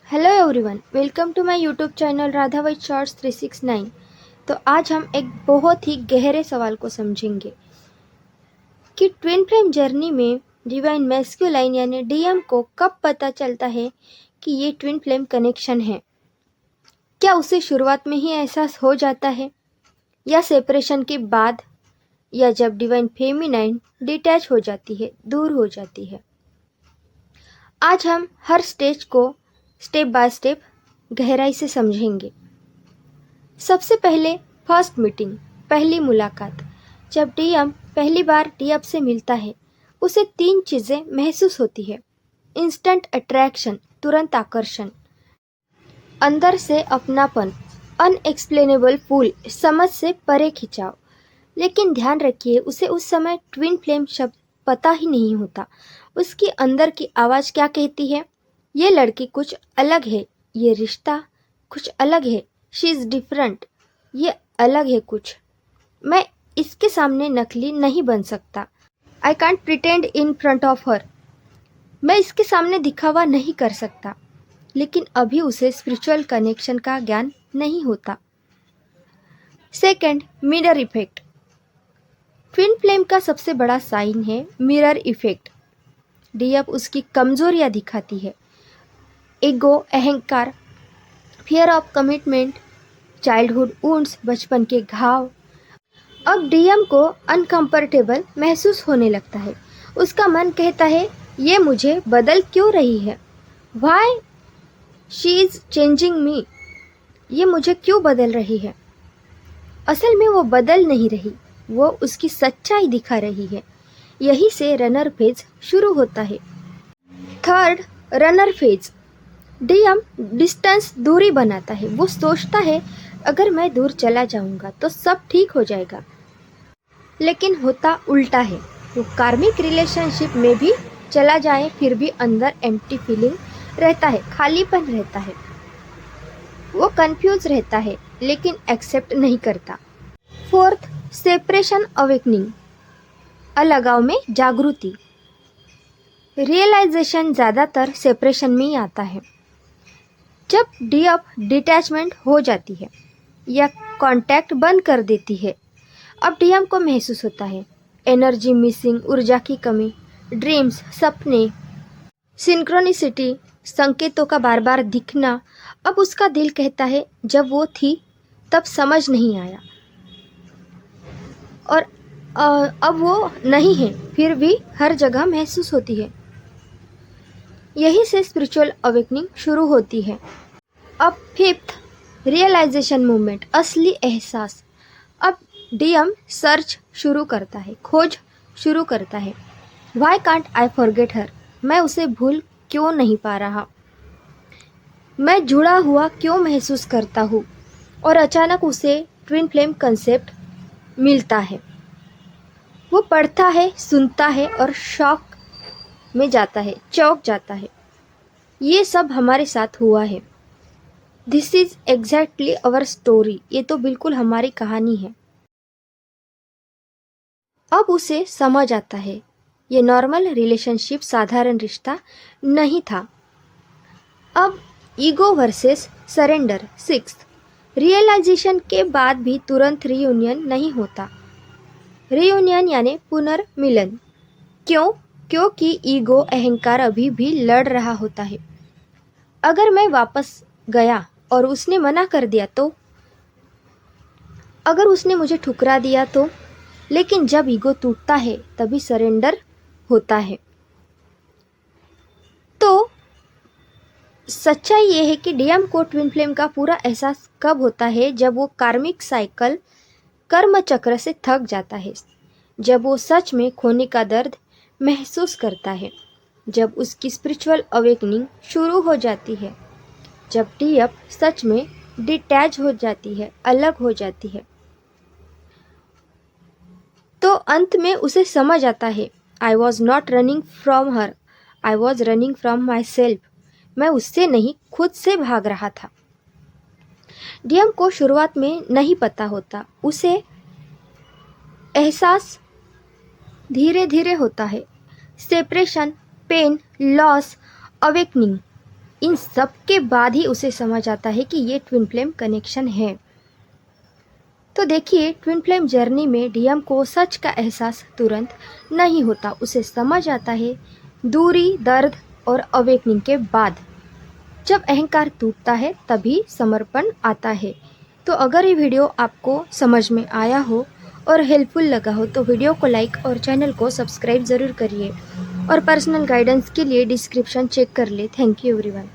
Hello everyone, welcome to my YouTube channel Radha white shorts 369। तो आज हम एक बहुत ही गहरे सवाल को समझेंगे कि ट्विन फ्लेम जर्नी में डिवाइन मैस्कुलाइन यानी डीएम को कब पता चलता है कि ये ट्विन फ्लेम कनेक्शन है। क्या उसे शुरुआत में ही एहसास हो जाता है या सेपरेशन के बाद, या जब डिवाइन फेमिनाइन डिटैच हो जाती है, दूर हो जाती है। आज हम हर स्टेज को स्टेप बाय स्टेप गहराई से समझेंगे। सबसे पहले फर्स्ट मीटिंग, पहली मुलाकात। जब डीएम पहली बार डीएफ से मिलता है, उसे तीन चीज़ें महसूस होती है। इंस्टेंट अट्रैक्शन, तुरंत आकर्षण, अंदर से अपनापन, अनएक्सप्लेनेबल पुल, समझ से परे खिंचाव। लेकिन ध्यान रखिए, उसे उस समय ट्विन फ्लेम शब्द पता ही नहीं होता। उसकी अंदर की आवाज़ क्या कहती है? ये लड़की कुछ अलग है, ये रिश्ता कुछ अलग है, शी इज़ डिफरेंट, ये अलग है कुछ। मैं इसके सामने नकली नहीं बन सकता। I can't pretend in front of her. मैं इसके सामने दिखावा नहीं कर सकता। लेकिन अभी उसे स्पिरिचुअल कनेक्शन का ज्ञान नहीं होता। Second, mirror effect. Twin flame का सबसे बड़ा साइन है मिरर इफेक्ट। डीएफ उसकी कमजोरियां दिखाती है। ईगो, अहंकार, fear of commitment, childhood wounds, बचपन के घाव। अब डीएम को अनकंफर्टेबल महसूस होने लगता है। उसका मन कहता है, ये मुझे बदल क्यों रही है? वाई शी इज चेंजिंग मी? ये मुझे क्यों बदल रही है? असल में वो बदल नहीं रही, वो उसकी सच्चाई दिखा रही है। यही से रनर फेज शुरू होता है। Third, runner phase. DM distance, दूरी बनाता है। वो सोचता है, अगर मैं दूर चला जाऊंगा तो सब ठीक हो जाएगा। लेकिन होता उल्टा है। वो कार्मिक रिलेशनशिप में भी चला जाए, फिर भी अंदर एम्प्टी फीलिंग रहता है, खालीपन रहता है। वो कंफ्यूज रहता है, लेकिन एक्सेप्ट नहीं करता। फोर्थ, सेपरेशन अवेकनिंग, अलगाव में जागृति। रियलाइजेशन ज़्यादातर सेपरेशन में ही आता है। जब डीएफ डिटैचमेंट हो जाती है या कांटेक्ट बंद कर देती है, अब डीएम को महसूस होता है एनर्जी मिसिंग, ऊर्जा की कमी, ड्रीम्स, सपने, सिंक्रोनिसिटी, संकेतों का बार बार दिखना। अब उसका दिल कहता है, जब वो थी तब समझ नहीं आया, और अब वो नहीं है, फिर भी हर जगह महसूस होती है। यही से स्पिरिचुअल अवेकनिंग शुरू होती है। अब फिफ्थ, रियलाइजेशन मूवमेंट, असली एहसास। अब डीएम सर्च शुरू करता है, खोज शुरू करता है। वाई कांट आई फॉरगेट हर? मैं उसे भूल क्यों नहीं पा रहा? मैं जुड़ा हुआ क्यों महसूस करता हूँ? और अचानक उसे ट्विन फ्लेम कंसेप्ट मिलता है। वो पढ़ता है, सुनता है और शॉक में जाता है, चौंक जाता है। ये सब हमारे साथ हुआ है। This is exactly our story. ये तो बिल्कुल हमारी कहानी है। अब उसे समझ आता है, ये नॉर्मल रिलेशनशिप, साधारण रिश्ता नहीं था। अब ego versus surrender. Sixth, realization के बाद भी तुरंत रीयूनियन नहीं होता। रीयूनियन यानी पुनर्मिलन। क्यों? क्योंकि ईगो, अहंकार अभी भी लड़ रहा होता है। अगर मैं वापस गया और उसने मना कर दिया तो? अगर उसने मुझे ठुकरा दिया तो? लेकिन जब ईगो टूटता है, तभी सरेंडर होता है। तो सच्चाई ये है कि डीएम को ट्विन फ्लेम का पूरा एहसास कब होता है? जब वो कार्मिक साइकिल, कर्म चक्र से थक जाता है, जब वो सच में खोने का दर्द महसूस करता है, जब उसकी स्पिरिचुअल अवेकनिंग शुरू हो जाती है, जब डीएफ सच में डिटैच हो जाती है, अलग हो जाती है। तो अंत में उसे समझ आता है, I was not running from her, I was running from my self. मैं उससे नहीं, खुद से भाग रहा था। डीएम को शुरुआत में नहीं पता होता। उसे एहसास धीरे धीरे होता है। Separation, pain, loss, awakening. इन सब के बाद ही उसे समझ आता है कि ये ट्विन फ्लेम कनेक्शन है। तो देखिए, ट्विन फ्लेम जर्नी में डीएम को सच का एहसास तुरंत नहीं होता, उसे समझ आता है दूरी, दर्द और अवेकनिंग के बाद। जब अहंकार टूटता है तभी समर्पण आता है। तो अगर ये वीडियो आपको समझ में आया हो और हेल्पफुल लगा हो तो वीडियो को लाइक और चैनल को सब्सक्राइब ज़रूर करिए और पर्सनल गाइडेंस के लिए डिस्क्रिप्शन चेक कर ले। Thank you everyone.